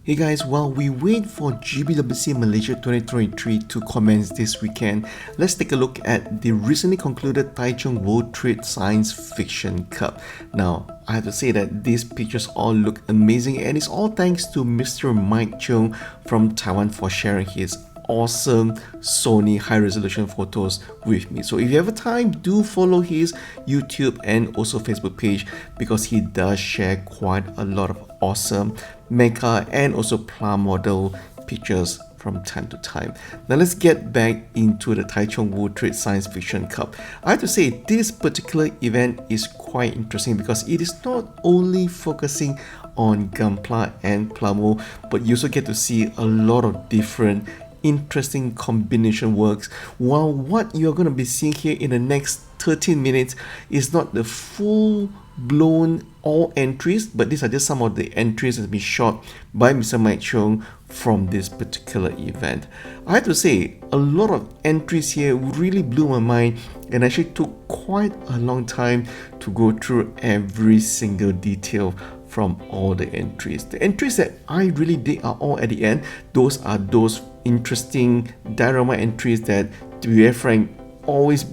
Hey guys, while we wait for GBWC Malaysia 2023 to commence this weekend, let's take a look at the recently concluded Taichung World Trade Science Fiction Cup. Now, I have to say that these pictures all look amazing, and it's all thanks to Mr. Mike Chung from Taiwan for sharing his awesome Sony high resolution photos with me. So if you have time, do follow his YouTube and also Facebook page, because he does share quite a lot of awesome mecha and also plant model pictures from time to time. Now let's get back into the Taichung World Trade Science Fiction Cup. I have to say this particular event is quite interesting because it is not only focusing on Gunpla and Plamo, but you also get to see a lot of different interesting combination works, while what you're going to be seeing here in the next 13 minutes is not the full blown all entries, but these are just some of the entries that have been shot by Mr. Mike Chung from this particular event. I have to say, a lot of entries here really blew my mind, and actually took quite a long time to go through every single detail from all the entries. The entries that I really dig are all at the end. Those are those interesting diorama entries that, to be very frank, always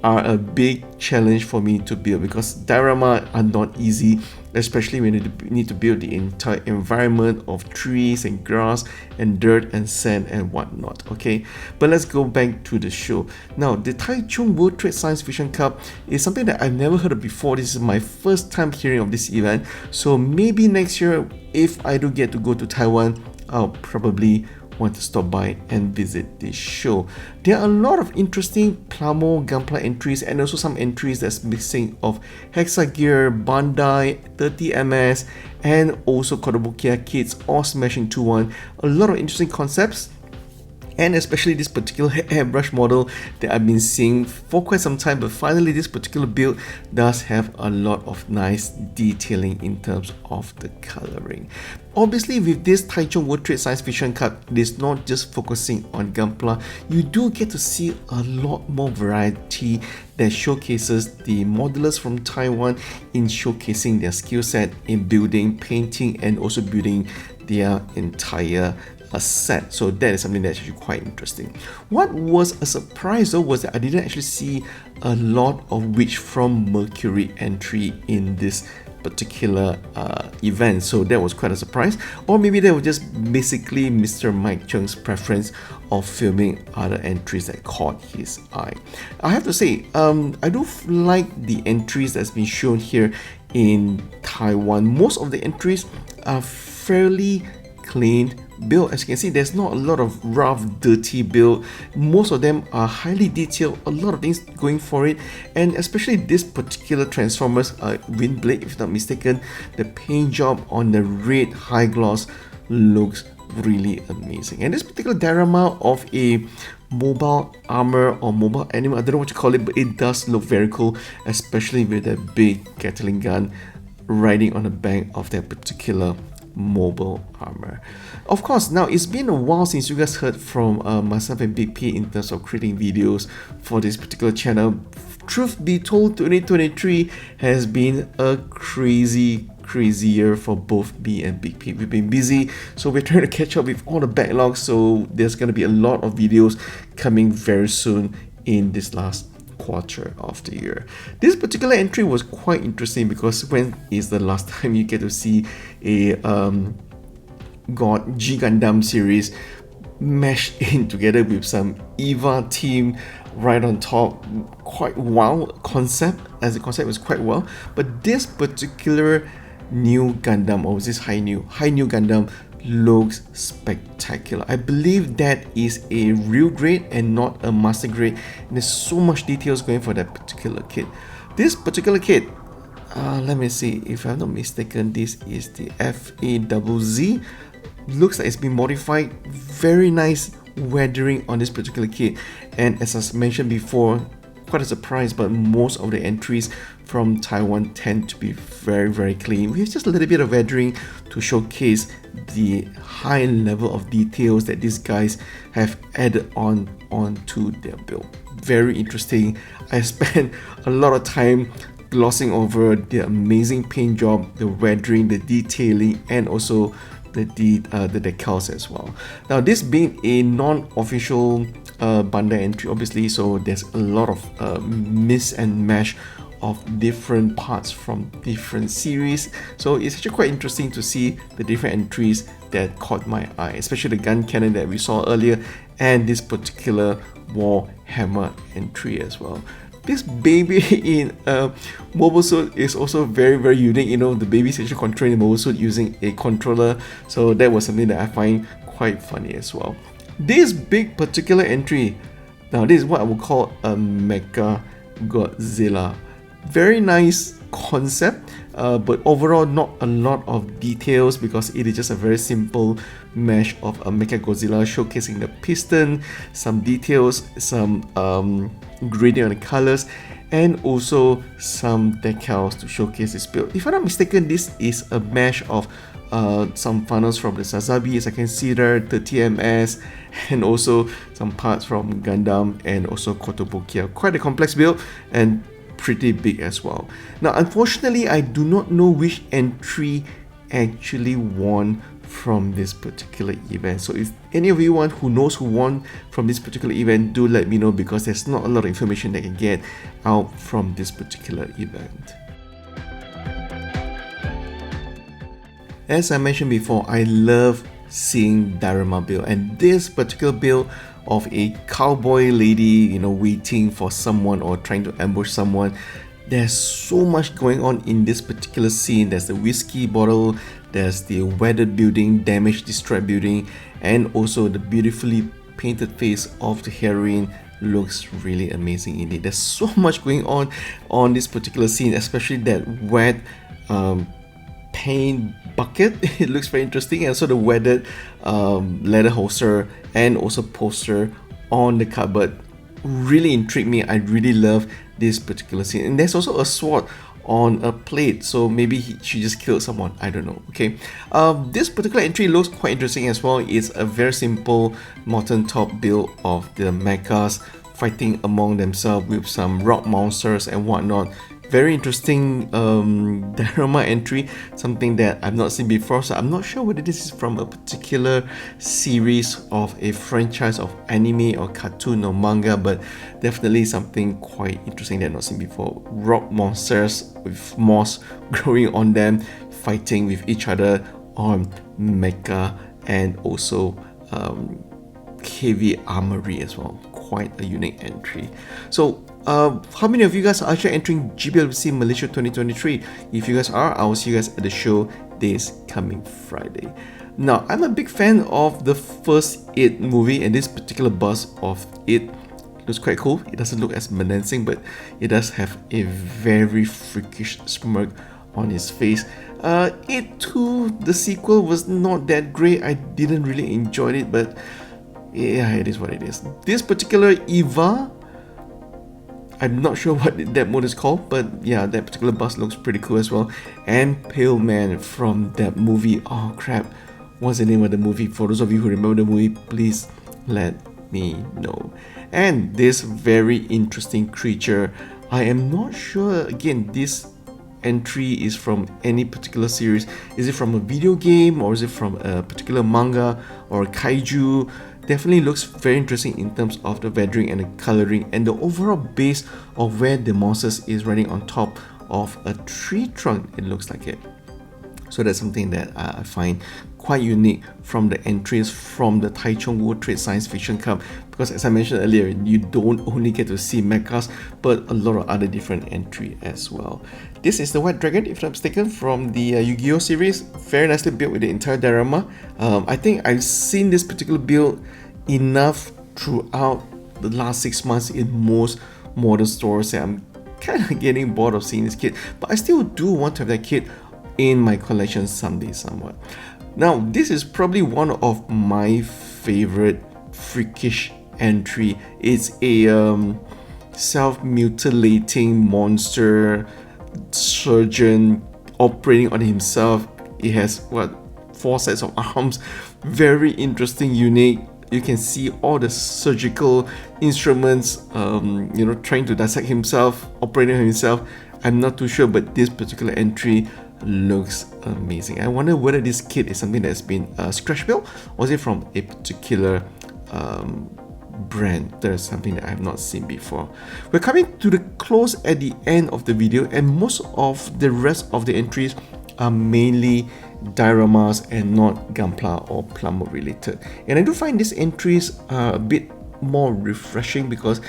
are a big challenge for me to build, because diorama are not easy, especially when you need to build the entire environment of trees and grass and dirt and sand and whatnot. Okay, but let's go back to the show. Now, the Taichung World Trade Science Fiction Cup is something that I've never heard of before. This is my first time hearing of this event, so maybe next year, if I do get to go to Taiwan, I'll probably want to stop by and visit this show. There are a lot of interesting Plamo Gunpla entries, and also some entries that's mixing of Hexagear, Bandai, 30ms, and also Kotobukiya kits all smashing into one. A lot of interesting concepts, and especially this particular airbrush model that I've been seeing for quite some time, but finally this particular build does have a lot of nice detailing in terms of the coloring. Obviously, with this Taichung World Trade Science Fiction Cup, it is not just focusing on Gunpla. You do get to see a lot more variety that showcases the modelers from Taiwan in showcasing their skill set in building, painting, and also building their entire set. So that is something that's actually quite interesting. What was a surprise though was that I didn't actually see a lot of Witch from Mercury entry in this particular event, so that was quite a surprise. Or maybe that was just basically Mr. Mike Chung's preference of filming other entries that caught his eye. I have to say, I do like the entries that's been shown here in Taiwan. Most of the entries are fairly clean build. As you can see, there's not a lot of rough, dirty build. Most of them are highly detailed, a lot of things going for it, and especially this particular Transformers Windblade, if not mistaken, the paint job on the red high gloss looks really amazing. And this particular diorama of a mobile armor or mobile animal, I don't know what you call it, but it does look very cool, especially with that big Gatling gun riding on the back of that particular mobile armor. Of course, now it's been a while since you guys heard from myself and Big P in terms of creating videos for this particular channel. Truth be told, 2023 has been a crazy year for both me and Big P. We've been busy, so we're trying to catch up with all the backlogs, so there's going to be a lot of videos coming very soon in this last quarter of the year. This particular entry was quite interesting because when is the last time you get to see a G Gundam series meshed in together with some EVA team right on top? Quite wow concept, as the concept was quite well, but this particular new Gundam, or was this high new Gundam, looks spectacular. I believe that is a real grade and not a master grade, and there's so much details going for that particular kit. This particular kit, let me see, if I'm not mistaken, this is the FAZZ. Looks like it's been modified. Very nice weathering on this particular kit, and as I mentioned before, quite a surprise, but most of the entries from Taiwan tend to be very clean, with just a little bit of weathering to showcase the high level of details that these guys have added onto their build. Very interesting. I spent a lot of time glossing over the amazing paint job, the weathering, the detailing, and also the decals as well. Now, this being a non-official Bandai entry, obviously, so there's a lot of miss and mash of different parts from different series, so it's actually quite interesting to see the different entries that caught my eye, especially the gun cannon that we saw earlier and this particular Warhammer entry as well. This baby in a mobile suit is also very unique. You know, the baby's actually controlling the mobile suit using a controller, so that was something that I find quite funny as well. This big particular entry, now this is what I would call a Mecha Godzilla. Very nice concept, but overall not a lot of details because it is just a very simple mesh of a Mechagodzilla showcasing the piston, some details, some gradient on the colors, and also some decals to showcase this build. If I'm not mistaken, this is a mesh of some funnels from the Sazabi, as I can see there, the TMS, and also some parts from Gundam and also Kotobukiya. Quite a complex build and pretty big as well. Now, unfortunately, I do not know which entry actually won from this particular event. So if any of you who knows who won from this particular event, do let me know, because there's not a lot of information that I can get out from this particular event. As I mentioned before, I love seeing diorama build, and this particular build of a cowboy lady, you know, waiting for someone or trying to ambush someone. There's so much going on in this particular scene. There's the whiskey bottle, there's the weathered building, damaged, destroyed building, and also the beautifully painted face of the heroine looks really amazing indeed. There's so much going on this particular scene, especially that wet paint bucket. It looks very interesting, and so the weathered leather holster and also poster on the cupboard really intrigued me. I really love this particular scene, and there's also a sword on a plate, so maybe she just killed someone, I don't know. Okay, this particular entry looks quite interesting as well. It's a very simple molten top build of the mechas fighting among themselves with some rock monsters and whatnot. Very interesting diorama entry, something that I've not seen before, so I'm not sure whether this is from a particular series of a franchise of anime or cartoon or manga, but definitely something quite interesting that I've not seen before. Rock monsters with moss growing on them, fighting with each other on mecha, and also heavy armory as well. Quite a unique entry. So how many of you guys are actually entering GBLBC Malaysia 2023? If you guys are, I will see you guys at the show this coming Friday. Now, I'm a big fan of the first It movie, and this particular bust of It looks quite cool. It doesn't look as menacing, but it does have a very freakish smirk on his face. It 2, the sequel, was not that great. I didn't really enjoy it, but yeah, it is what it is. This particular Eva, I'm not sure what that mode is called, but yeah, that particular bus looks pretty cool as well. And Pale Man from that movie. Oh crap, what's the name of the movie? For those of you who remember the movie, please let me know. And this very interesting creature, I am not sure, again, this entry is from any particular series. Is it from a video game, or is it from a particular manga or a kaiju? Definitely looks very interesting in terms of the weathering and the coloring and the overall base of where the monsters is running on top of a tree trunk, it looks like it. So that's something that I find quite unique from the entries from the Taichung World Trade Science Fiction Cup, because as I mentioned earlier, you don't only get to see mechas, but a lot of other different entry as well. This is the White Dragon, if I'm not mistaken, from the Yu-Gi-Oh series. Very nicely built with the entire diorama. I think I've seen this particular build enough throughout the last 6 months in most modern stores that I'm kind of getting bored of seeing this kit, but I still do want to have that kit in my collection someday somewhat. Now, this is probably one of my favorite freakish entry. It's a self-mutilating monster surgeon operating on himself. It has 4 sets of arms. Very interesting, unique. You can see all the surgical instruments, trying to dissect himself, operating on himself. I'm not too sure, but this particular entry looks amazing. I wonder whether this kit is something that's been scratch built, or is it from a particular brand. That is something that I have not seen before. We're coming to the close at the end of the video, and most of the rest of the entries are mainly dioramas and not Gunpla or Plamo related. And I do find these entries are a bit more refreshing, because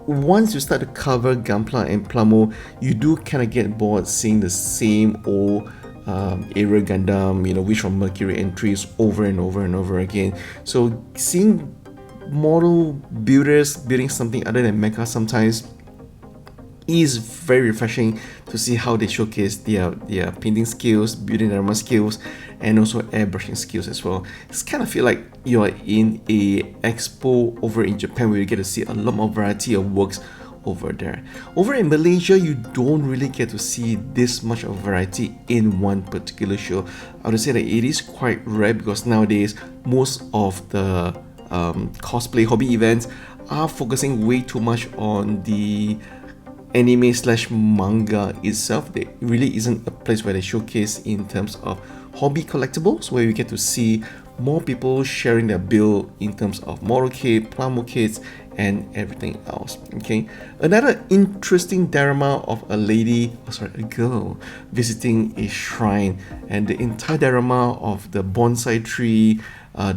once you start to cover Gunpla and Plamo, you do kind of get bored seeing the same old area Gundam, Wish from Mercury entries over and over and over again. So seeing model builders building something other than mecha sometimes is very refreshing to see how they showcase their painting skills, building diorama skills, and also airbrushing skills as well. It's kind of feel like you are in a expo over in Japan, where you get to see a lot more variety of works over there. Over in Malaysia, you don't really get to see this much of variety in one particular show. I would say that it is quite rare, because nowadays most of the cosplay hobby events are focusing way too much on the anime / manga itself. There really isn't a place where they showcase in terms of hobby collectibles, where you get to see more people sharing their build in terms of model kit, Plamo kits, and everything else. Okay, another interesting diorama of a girl visiting a shrine, and the entire diorama of the bonsai tree,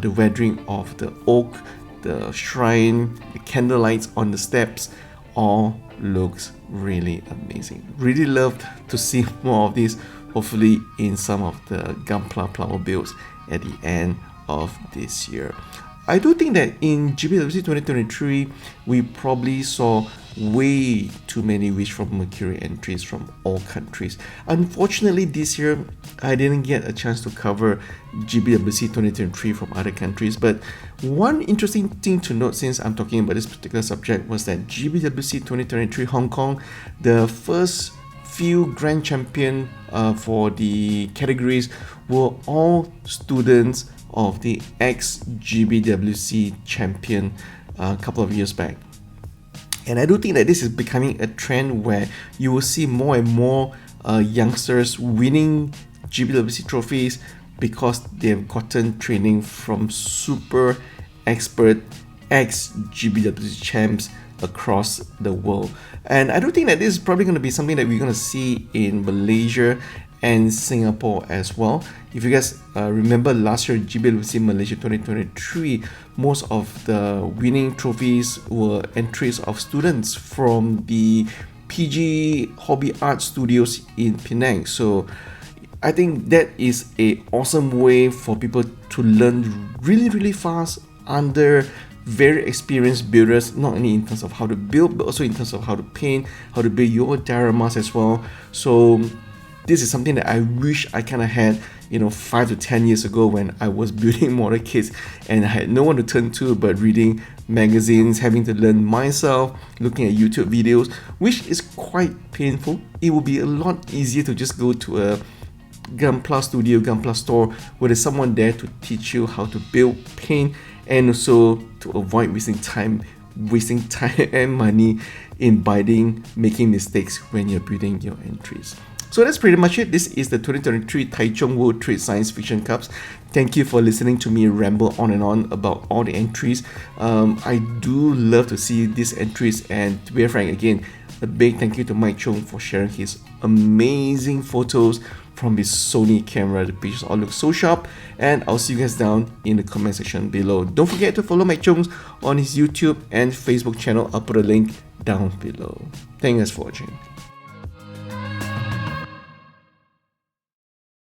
the weathering of the oak, the shrine, the candlelights on the steps, all looks really amazing. Really love to see more of this, hopefully in some of the Gunpla Plamo builds at the end of this year. I do think that in GBWC 2023, we probably saw way too many Wish from Mercury entries from all countries. Unfortunately, this year, I didn't get a chance to cover GBWC 2023 from other countries, but one interesting thing to note, since I'm talking about this particular subject, was that GBWC 2023 Hong Kong, the first few grand champion for the categories were all students of the ex-GBWC champion a couple of years back. And I do think that this is becoming a trend where you will see more and more youngsters winning GBWC trophies, because they've gotten training from super expert ex-GBWC champs across the world. And I do think that this is probably going to be something that we're going to see in Malaysia and Singapore as well. If you guys remember last year, GBWC Malaysia 2023, most of the winning trophies were entries of students from the PG Hobby Art Studios in Penang. So I think that is an awesome way for people to learn really fast under very experienced builders, not only in terms of how to build, but also in terms of how to paint, how to build your dioramas as well. So this is something that I wish I kind of had, 5 to 10 years ago, when I was building model kits and I had no one to turn to but reading magazines, having to learn myself, looking at YouTube videos, which is quite painful. It would be a lot easier to just go to a Gunpla studio, Gunpla store, where there's someone there to teach you how to build, paint, and also to avoid wasting time and money in making mistakes when you're building your entries. So that's pretty much it. This is the 2023 Taichung World Trade Science Fiction Cups. Thank you for listening to me ramble on and on about all the entries. I do love to see these entries, and to be frank, again, a big thank you to Mike Chung for sharing his amazing photos from his Sony camera. The pictures all look so sharp, and I'll see you guys down in the comment section below. Don't forget to follow Mike Chung on his YouTube and Facebook channel. I'll put a link down below. Thank you guys for watching.